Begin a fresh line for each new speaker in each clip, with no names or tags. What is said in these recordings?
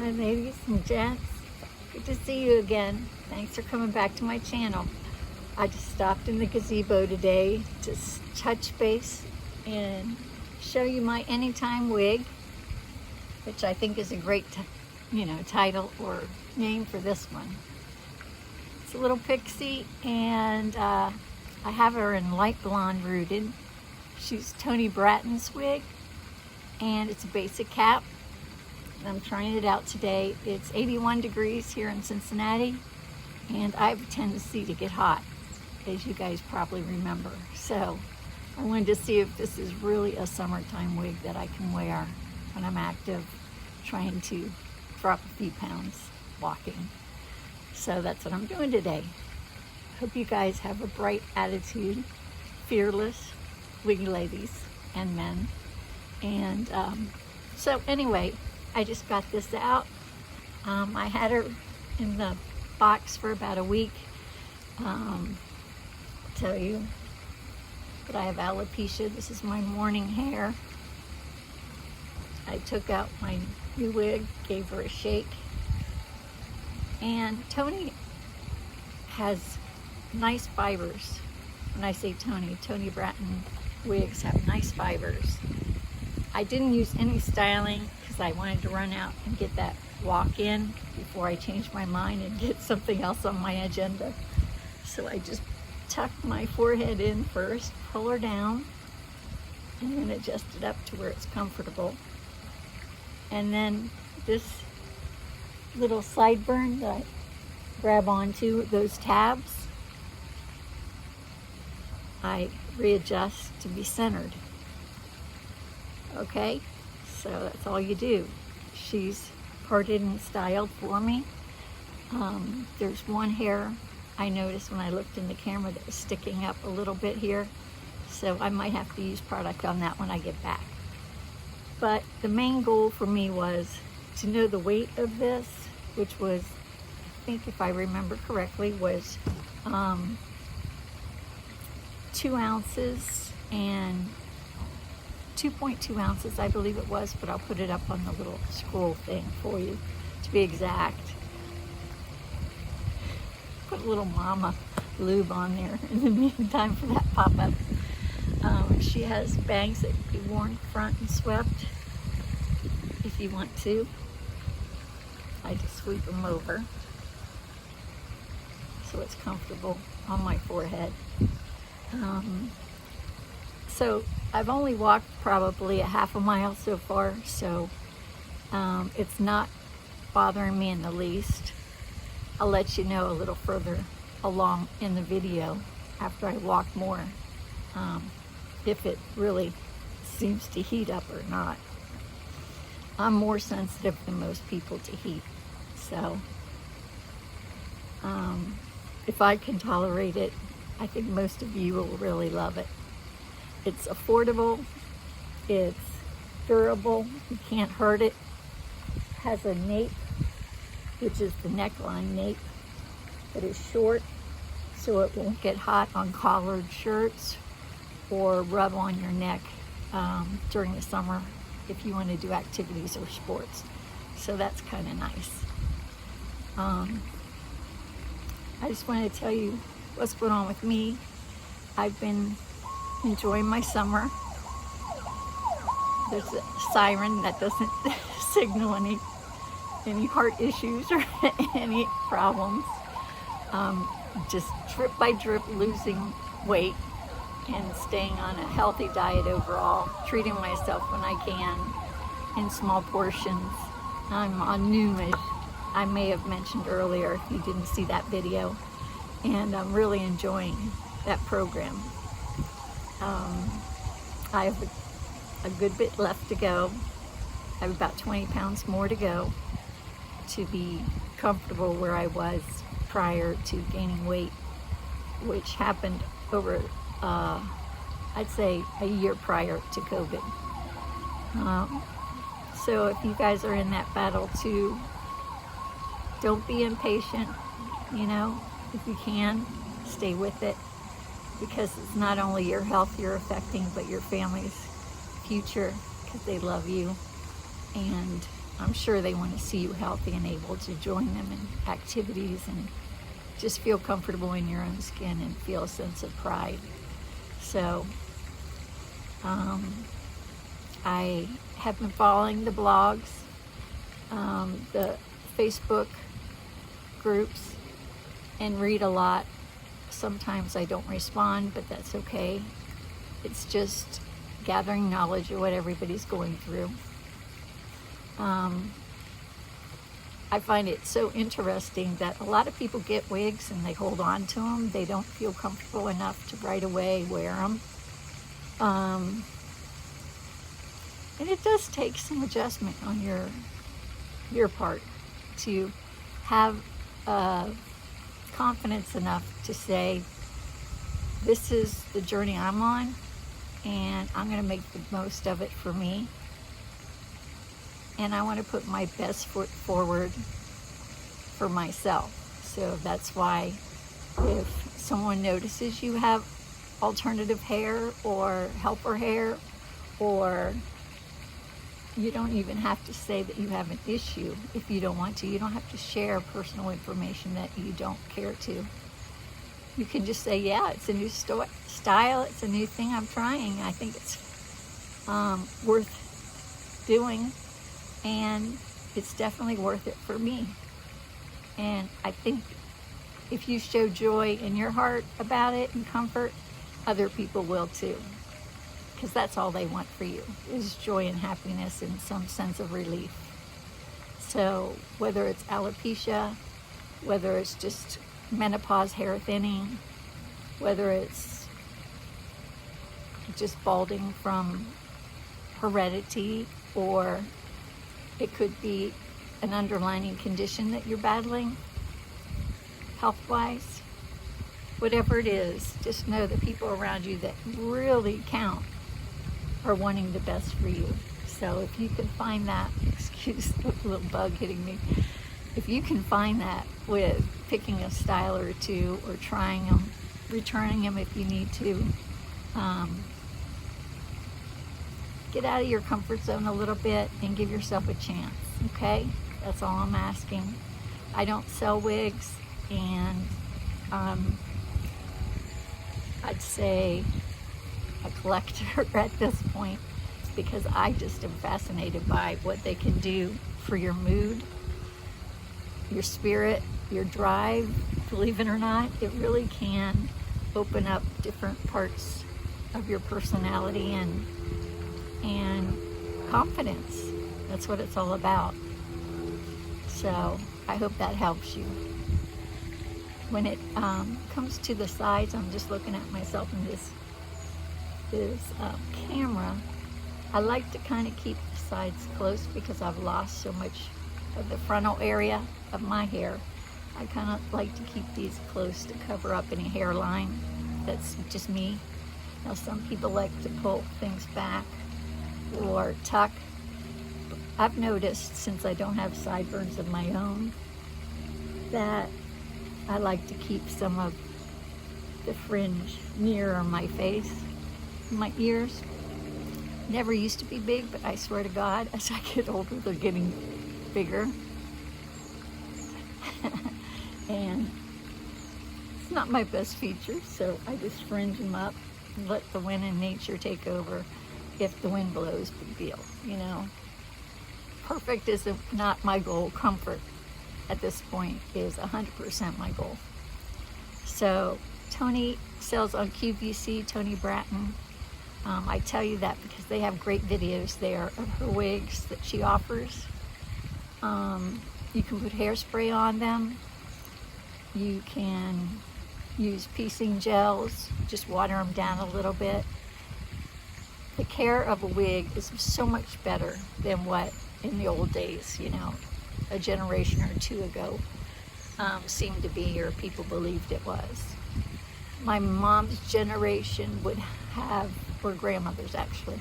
Hi ladies and gents, good to see you again. Thanks for coming back to my channel. I just stopped in the gazebo today to touch base and show you my AnyTime wig, which I think is a great title or name for this one. It's a little pixie, and I have her in light blonde rooted. She's Toni Brattin's wig, and it's a basic cap. I'm trying it out today. It's 81 degrees here in Cincinnati, and I have a tendency to get hot, as you guys probably remember. So I wanted to see if this is really a summertime wig that I can wear when I'm active, trying to drop a few pounds walking. So that's what I'm doing today. Hope you guys have a bright attitude, fearless wig ladies and men. And so anyway, I just got this out. I had her in the box for about a week. I'll tell you, but I have alopecia. This is my morning hair. I took out my new wig, gave her a shake. And Toni has nice fibers. When I say Toni Brattin wigs have nice fibers. I didn't use any styling because I wanted to run out and get that walk in before I changed my mind and get something else on my agenda. So I just tucked my forehead in first, pull her down, and then adjust it up to where it's comfortable. And then this little sideburn that I grab onto, those tabs, I readjust to be centered. Okay, so that's all you do. She's parted and styled for me. There's one hair I noticed when I looked in the camera that was sticking up a little bit here, so I might have to use product on that when I get back. But the main goal for me was to know the weight of this, which was, I think if I remember correctly, was 2 ounces and 2.2 ounces, I believe it was, but I'll put it up on the little scroll thing for you to be exact. Put a little mama lube on there in the meantime for that pop-up. She has bangs that can be worn front and swept if you want to. I just sweep them over so it's comfortable on my forehead. So I've only walked probably a half a mile so far, so it's not bothering me in the least. I'll let you know a little further along in the video after I walk more, if it really seems to heat up or not. I'm more sensitive than most people to heat, so if I can tolerate it, I think most of you will really love it. It's affordable, it's durable, you can't hurt it. Has a nape, which is the neckline nape, that is short, so it won't get hot on collared shirts or rub on your neck during the summer if you want to do activities or sports. So that's kind of nice. I just want to tell you what's going on with me. I've been enjoying my summer. There's a siren that doesn't signal any heart issues or any problems. Just drip by drip losing weight and staying on a healthy diet overall, treating myself when I can in small portions. I'm on Noom, I may have mentioned earlier if you didn't see that video, and I'm really enjoying that program. I have a good bit left to go. I have about 20 pounds more to go to be comfortable where I was prior to gaining weight, which happened over, I'd say, a year prior to COVID. So if you guys are in that battle too, don't be impatient, if you can, stay with it, because it's not only your health you're affecting, but your family's future, because they love you. And I'm sure they want to see you healthy and able to join them in activities and just feel comfortable in your own skin and feel a sense of pride. So I have been following the blogs, the Facebook groups, and read a lot. Sometimes I don't respond, but that's okay. It's just gathering knowledge of what everybody's going through. I find it so interesting that a lot of people get wigs and they hold on to them. They don't feel comfortable enough to right away wear them. And it does take some adjustment on your part to have confidence enough to say, this is the journey I'm on, and I'm going to make the most of it for me. And I want to put my best foot forward for myself. So that's why if someone notices you have alternative hair or helper hair, or you don't even have to say that you have an issue if you don't want to. You don't have to share personal information that you don't care to. You can just say, yeah, it's a new style, it's a new thing I'm trying. I think it's worth doing, and it's definitely worth it for me. And I think if you show joy in your heart about it and comfort, other people will too. Because that's all they want for you, is joy and happiness and some sense of relief. So whether it's alopecia, whether it's just menopause hair thinning, whether it's just balding from heredity, or it could be an underlying condition that you're battling health-wise, whatever it is, just know the people around you that really count are wanting the best for you. So if you can find that, excuse the little bug hitting me, if you can find that with picking a style or two, or trying them, returning them if you need to, get out of your comfort zone a little bit and give yourself a chance, okay? That's all I'm asking. I don't sell wigs, and I'd say a collector at this point, because I just am fascinated by what they can do for your mood, your spirit, your drive. Believe it or not, it really can open up different parts of your personality and confidence. That's what it's all about. So I hope that helps you. When it comes to the sides, I'm just looking at myself in this camera. I like to kind of keep the sides close because I've lost so much of the frontal area of my hair. I kind of like to keep these close to cover up any hairline. That's just me. Now some people like to pull things back or tuck. I've noticed, since I don't have sideburns of my own, that I like to keep some of the fringe nearer my face. My ears never used to be big, but I swear to God, as I get older, they're getting bigger. And it's not my best feature, so I just fringe them up and let the wind and nature take over. If the wind blows, big deal, you know. Perfect is not my goal. Comfort at this point is 100% my goal. So Toni sells on QVC, Toni Brattin. I tell you that because they have great videos there of her wigs that she offers. You can put hairspray on them. You can use piecing gels, just water them down a little bit. The care of a wig is so much better than what in the old days, you know, a generation or two ago, seemed to be, or people believed it was. My mom's generation would have, or grandmother's actually,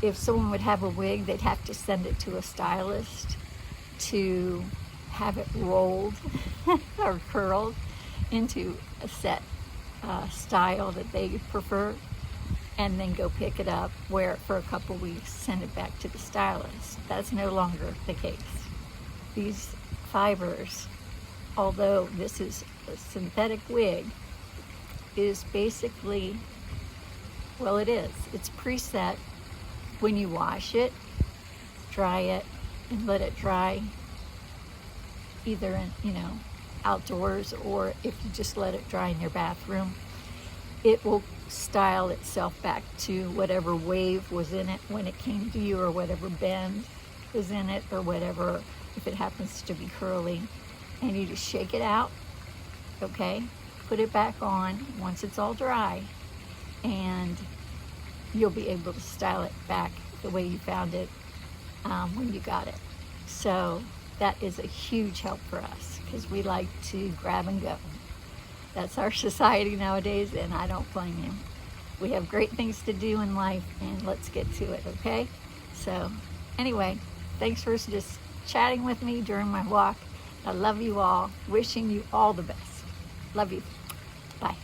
if someone would have a wig, they'd have to send it to a stylist to have it rolled or curled into a set style that they prefer. and then go pick it up, wear it for a couple weeks, send it back to the stylist. That's no longer the case. These fibers, although this is a synthetic wig, is basically, well, it is. It's preset. When you wash it, dry it, and let it dry, either in, outdoors, or if you just let it dry in your bathroom, it will style itself back to whatever wave was in it when it came to you, or whatever bend was in it, or whatever, if it happens to be curly. And you just shake it out, okay? Put it back on once it's all dry, and you'll be able to style it back the way you found it when you got it. So that is a huge help for us, because we like to grab and go. That's our society nowadays, and I don't blame you. We have great things to do in life, and let's get to it, okay? So anyway, thanks for just chatting with me during my walk. I love you all. Wishing you all the best. Love you. Bye.